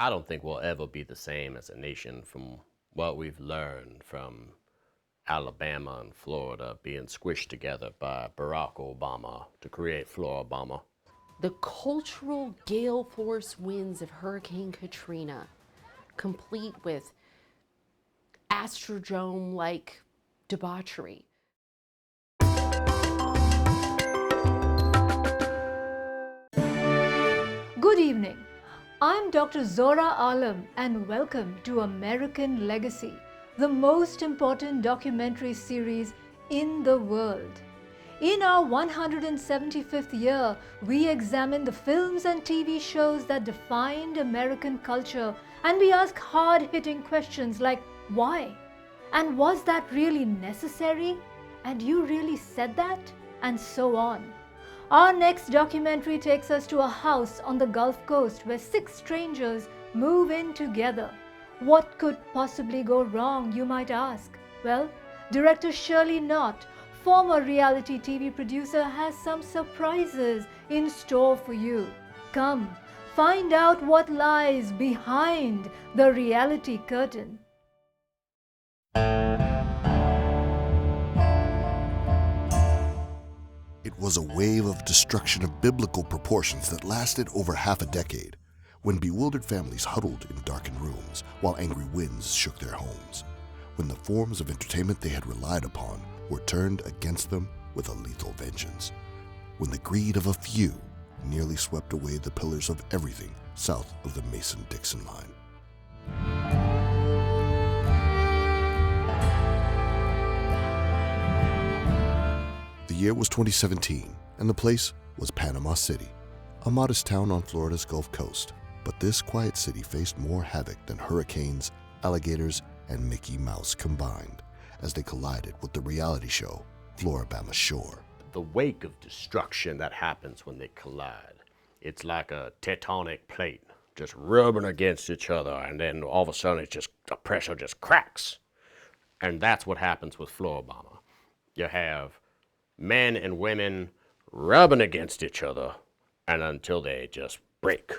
I don't think we'll ever be the same as a nation from what we've learned from Alabama and Florida being squished together by Barack Obama to create Floribama. The cultural gale force winds of Hurricane Katrina, complete with Astrodome-like debauchery. Good evening. I'm Dr. Zora Alam and welcome to American Legacy, the most important documentary series in the world. In our 175th year, we examine the films and TV shows that defined American culture, and we ask hard-hitting questions like why? And was that really necessary? And you really said that? And so on. Our next documentary takes us to a house on the Gulf Coast where 6 strangers move in together. What could possibly go wrong, you might ask? Well, director Shirley Knott, former reality TV producer, has some surprises in store for you. Come, find out what lies behind the reality curtain. It was a wave of destruction of biblical proportions that lasted over half a decade, when bewildered families huddled in darkened rooms while angry winds shook their homes, when the forms of entertainment they had relied upon were turned against them with a lethal vengeance, when the greed of a few nearly swept away the pillars of everything south of the Mason-Dixon line. The year was 2017, and the place was Panama City, a modest town on Florida's Gulf Coast. But this quiet city faced more havoc than hurricanes, alligators, and Mickey Mouse combined as they collided with the reality show Floribama Shore. The wake of destruction that happens when they collide, it's like a tectonic plate just rubbing against each other, and then all of a sudden the pressure just cracks. And that's what happens with Floribama. You have men and women rubbing against each other and until they just break.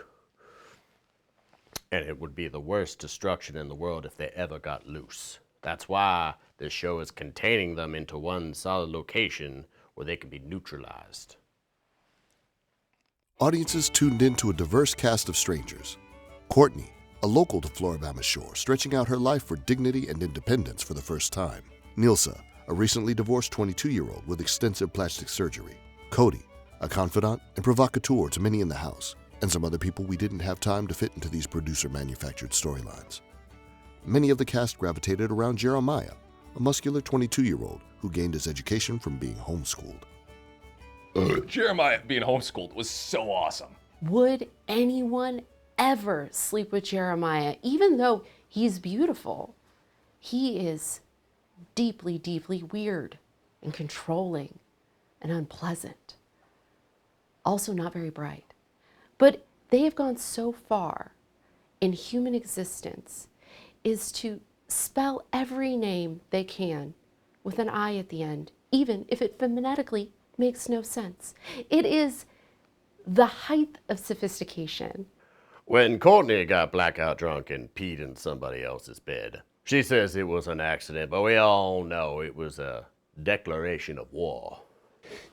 And it would be the worst destruction in the world if they ever got loose. That's why this show is containing them into one solid location where they can be neutralized. Audiences tuned in to a diverse cast of strangers. Courtney, a local to Floribama Shore, stretching out her life for dignity and independence for the first time. Nilsa, a recently divorced 22-year-old with extensive plastic surgery. Cody, a confidant and provocateur to many in the house, and some other people we didn't have time to fit into these producer-manufactured storylines. Many of the cast gravitated around Jeremiah, a muscular 22-year-old who gained his education from being homeschooled. Jeremiah being homeschooled was so awesome. Would anyone ever sleep with Jeremiah, even though he's beautiful? He is deeply, deeply weird and controlling and unpleasant. Also not very bright. But they have gone so far in human existence is to spell every name they can with an I at the end, even if it phonetically makes no sense. It is the height of sophistication. When Courtney got blackout drunk and peed in somebody else's bed, she says it was an accident, but we all know it was a declaration of war.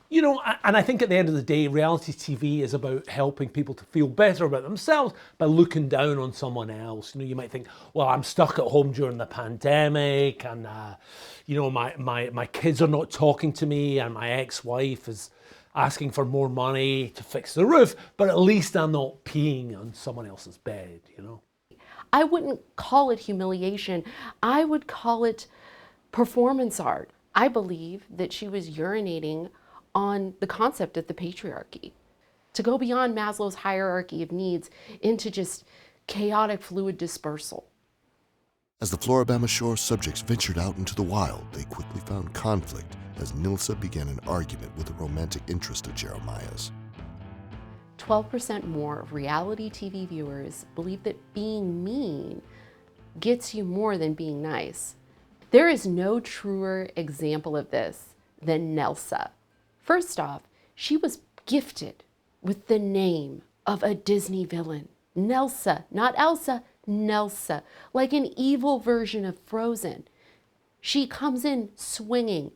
You know, and I think at the end of the day, reality TV is about helping people to feel better about themselves by looking down on someone else. You know, you might think, well, I'm stuck at home during the pandemic, and you know, my kids are not talking to me, and my ex-wife is asking for more money to fix the roof, but at least I'm not peeing on someone else's bed, you know? I wouldn't call it humiliation. I would call it performance art. I believe that she was urinating on the concept of the patriarchy, to go beyond Maslow's hierarchy of needs into just chaotic fluid dispersal. As the Floribama Shore subjects ventured out into the wild, they quickly found conflict as Nilsa began an argument with a romantic interest of Jeremiah's. 12% more of reality TV viewers believe that being mean gets you more than being nice. There is no truer example of this than Nelsa. First off, she was gifted with the name of a Disney villain. Nelsa, not Elsa, Nelsa, like an evil version of Frozen. She comes in swinging.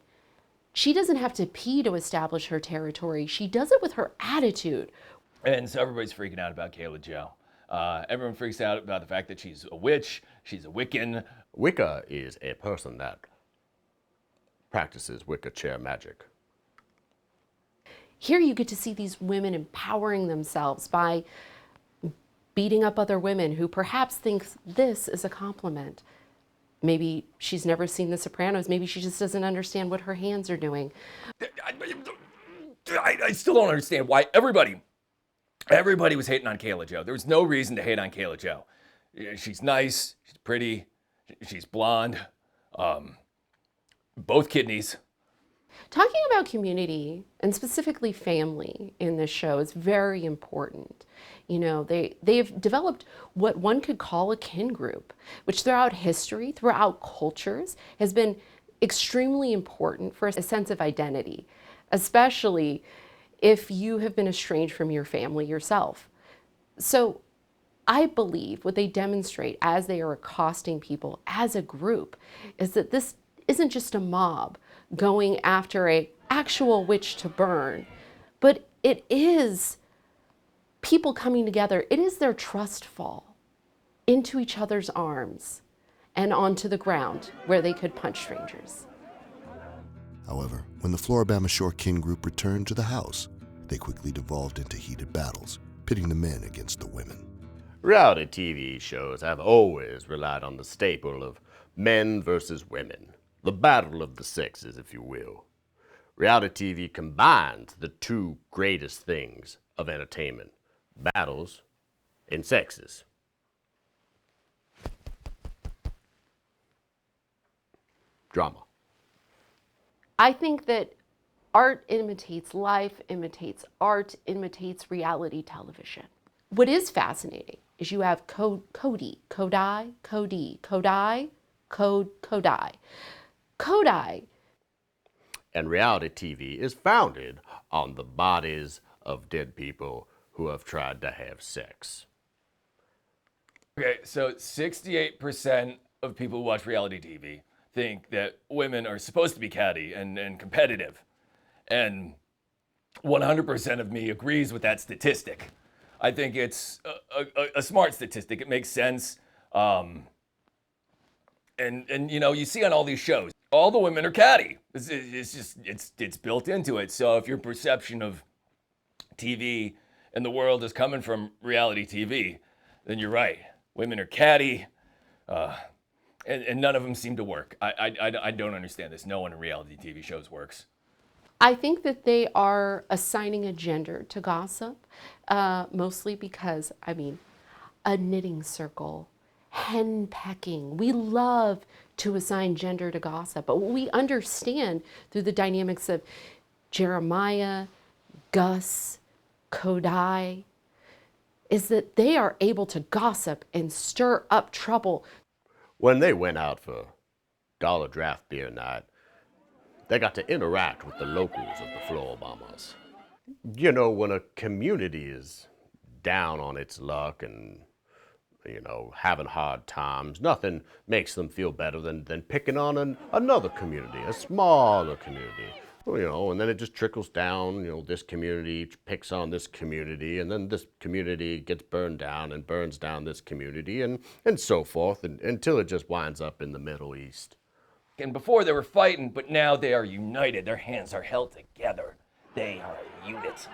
She doesn't have to pee to establish her territory. She does it with her attitude. And so everybody's freaking out about Kayla Joe. Everyone freaks out about the fact that she's a witch, she's a Wiccan. Wicca is a person that practices Wicca chair magic. Here you get to see these women empowering themselves by beating up other women who perhaps think this is a compliment. Maybe she's never seen The Sopranos. Maybe she just doesn't understand what her hands are doing. I still don't understand why everybody was hating on Kayla Joe. There was no reason to hate on Kayla Joe. She's nice, she's pretty, she's blonde, both kidneys. Talking about community, and specifically family in this show, is very important. You know, they've developed what one could call a kin group, which throughout history, throughout cultures, has been extremely important for a sense of identity, especially if you have been estranged from your family yourself. So I believe what they demonstrate as they are accosting people as a group is that this isn't just a mob going after an actual witch to burn, but it is people coming together. It is their trust fall into each other's arms and onto the ground where they could punch strangers. However, when the Floribama Shore kin group returned to the house, they quickly devolved into heated battles, pitting the men against the women. Reality TV shows have always relied on the staple of men versus women, the battle of the sexes, if you will. Reality TV combines the two greatest things of entertainment, battles and sexes. Drama. I think that art imitates life, imitates art, imitates reality television. What is fascinating is you have Kodai. And reality TV is founded on the bodies of dead people who have tried to have sex. Okay, so 68% of people who watch reality TV think that women are supposed to be catty and competitive. And 100% of me agrees with that statistic. I think it's a smart statistic. It makes sense. And you know, you see on all these shows, all the women are catty. It's built into it. So if your perception of TV and the world is coming from reality TV, then you're right. Women are catty, and none of them seem to work. I don't understand this. No one in reality TV shows works. I think that they are assigning a gender to gossip, mostly because, I mean, a knitting circle, hen pecking. We love to assign gender to gossip, but what we understand through the dynamics of Jeremiah, Gus, Kodai, is that they are able to gossip and stir up trouble. When they went out for Dollar Draft Beer Night, they got to interact with the locals of the Floribamas. You know, when a community is down on its luck and, you know, having hard times, nothing makes them feel better than picking on another community, a smaller community. Well, you know, and then it just trickles down, you know, this community picks on this community, and then this community gets burned down and burns down this community, and so forth, until it just winds up in the Middle East. And before they were fighting, but now they are united. Their hands are held together. They are a unit.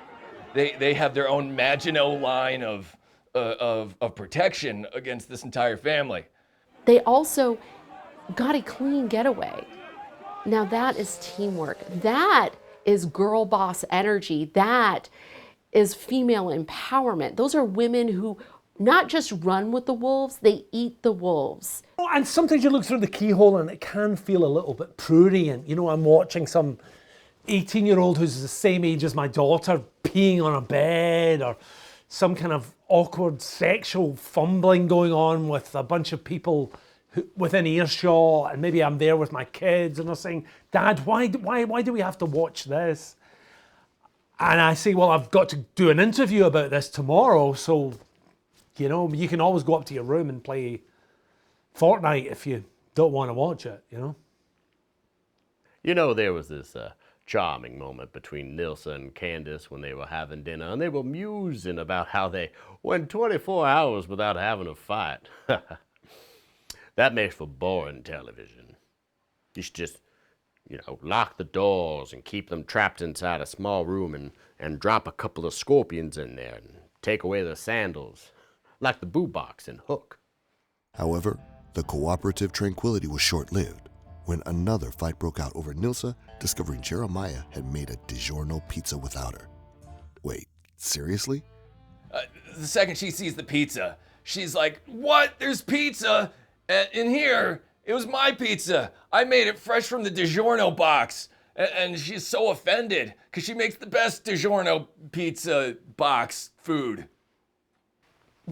They have their own Maginot line of protection against this entire family. They also got a clean getaway. Now that is teamwork. That is girl boss energy. That is female empowerment. Those are women who not just run with the wolves, they eat the wolves. Oh, and sometimes you look through the keyhole and it can feel a little bit prurient. You know, I'm watching some 18-year-old who's the same age as my daughter peeing on a bed, or some kind of awkward sexual fumbling going on with a bunch of people within earshot, and maybe I'm there with my kids and they're saying, Dad, why do we have to watch this? And I say, well, I've got to do an interview about this tomorrow, so You know, you can always go up to your room and play Fortnite if you don't want to watch it, you know? You know, there was this charming moment between Nilsa and Candace when they were having dinner, and they were musing about how they went 24 hours without having a fight. That makes for boring television. You should just, lock the doors and keep them trapped inside a small room and drop a couple of scorpions in there and take away their sandals, like the boo box in Hook. However, the cooperative tranquility was short-lived when another fight broke out over Nilsa discovering Jeremiah had made a DiGiorno pizza without her. Wait, seriously? The second she sees the pizza, she's like, "What? There's pizza in here? It was my pizza. I made it fresh from the DiGiorno box." And she's so offended because she makes the best DiGiorno pizza box food.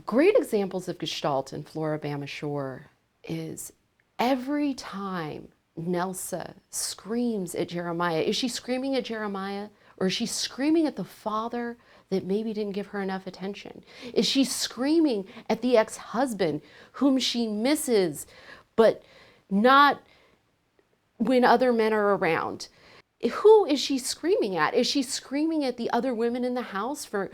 Great examples of Gestalt in Floribama Shore is every time Nelsa screams at Jeremiah. Is she screaming at Jeremiah, or is she screaming at the father that maybe didn't give her enough attention? Is she screaming at the ex-husband whom she misses, but not when other men are around? Who is she screaming at? Is she screaming at the other women in the house for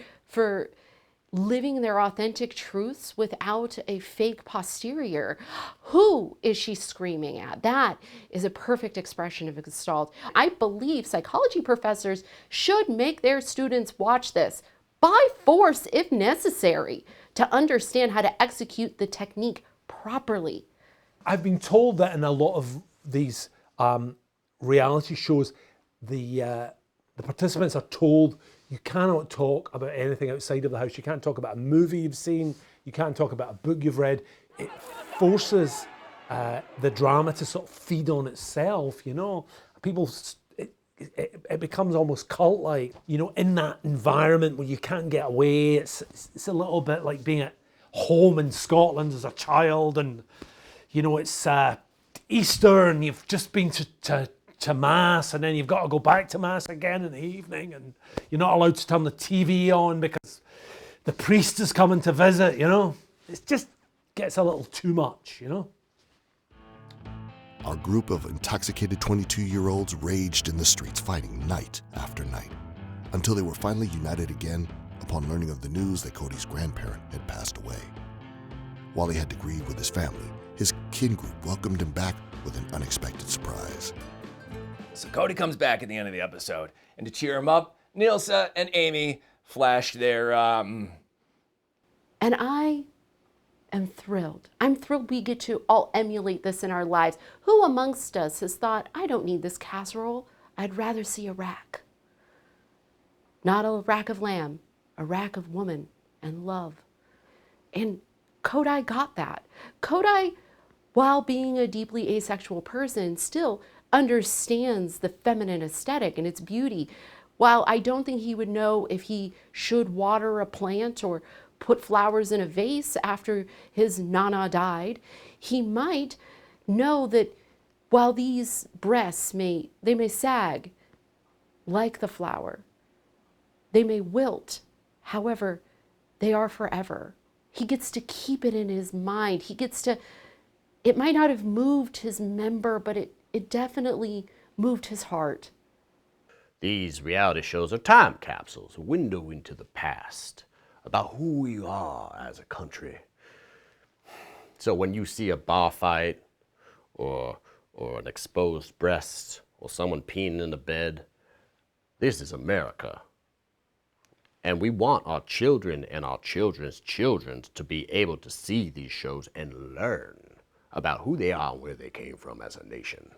living their authentic truths without a fake posterior? Who is she screaming at? That is a perfect expression of a Gestalt. I believe psychology professors should make their students watch this by force if necessary to understand how to execute the technique properly. I've been told that in a lot of these reality shows, the participants are told you cannot talk about anything outside of the house. You can't talk about a movie you've seen. You can't talk about a book you've read. It forces the drama to sort of feed on itself, you know. It becomes almost cult-like, you know, in that environment where you can't get away. It's a little bit like being at home in Scotland as a child, and, you know, it's Easter and you've just been to Mass, and then you've got to go back to Mass again in the evening, and you're not allowed to turn the TV on because the priest is coming to visit, you know. It just gets a little too much, you know. Our group of intoxicated 22-year-olds raged in the streets, fighting night after night, until they were finally united again upon learning of the news that Cody's grandparent had passed away. While he had to grieve with his family, his kin group welcomed him back with an unexpected surprise. So Cody comes back at the end of the episode, and to cheer him up, Nilsa and Amy flash their, And I am thrilled. I'm thrilled we get to all emulate this in our lives. Who amongst us has thought, I don't need this casserole, I'd rather see a rack. Not a rack of lamb, a rack of woman and love. And Kodai got that. Kodai, while being a deeply asexual person, still understands the feminine aesthetic and its beauty. While I don't think he would know if he should water a plant or put flowers in a vase after his nana died, he might know that while these breasts may sag like the flower, they may wilt, however, they are forever. He gets to keep it in his mind. It might not have moved his member, but it definitely moved his heart. These reality shows are time capsules, a window into the past, about who we are as a country. So when you see a bar fight, or an exposed breast, or someone peeing in the bed, this is America. And we want our children and our children's children to be able to see these shows and learn about who they are and where they came from as a nation.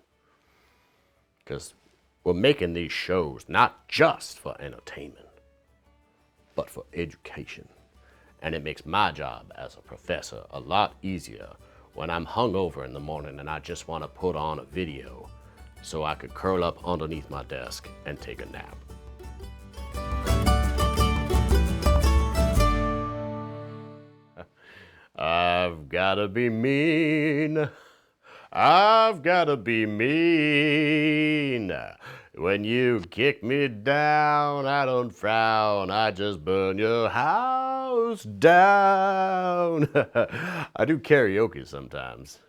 Because we're making these shows not just for entertainment, but for education. And it makes my job as a professor a lot easier when I'm hungover in the morning and I just want to put on a video so I could curl up underneath my desk and take a nap. I've gotta be mean. I've gotta be mean. When you kick me down, I don't frown, I just burn your house down. I do karaoke sometimes.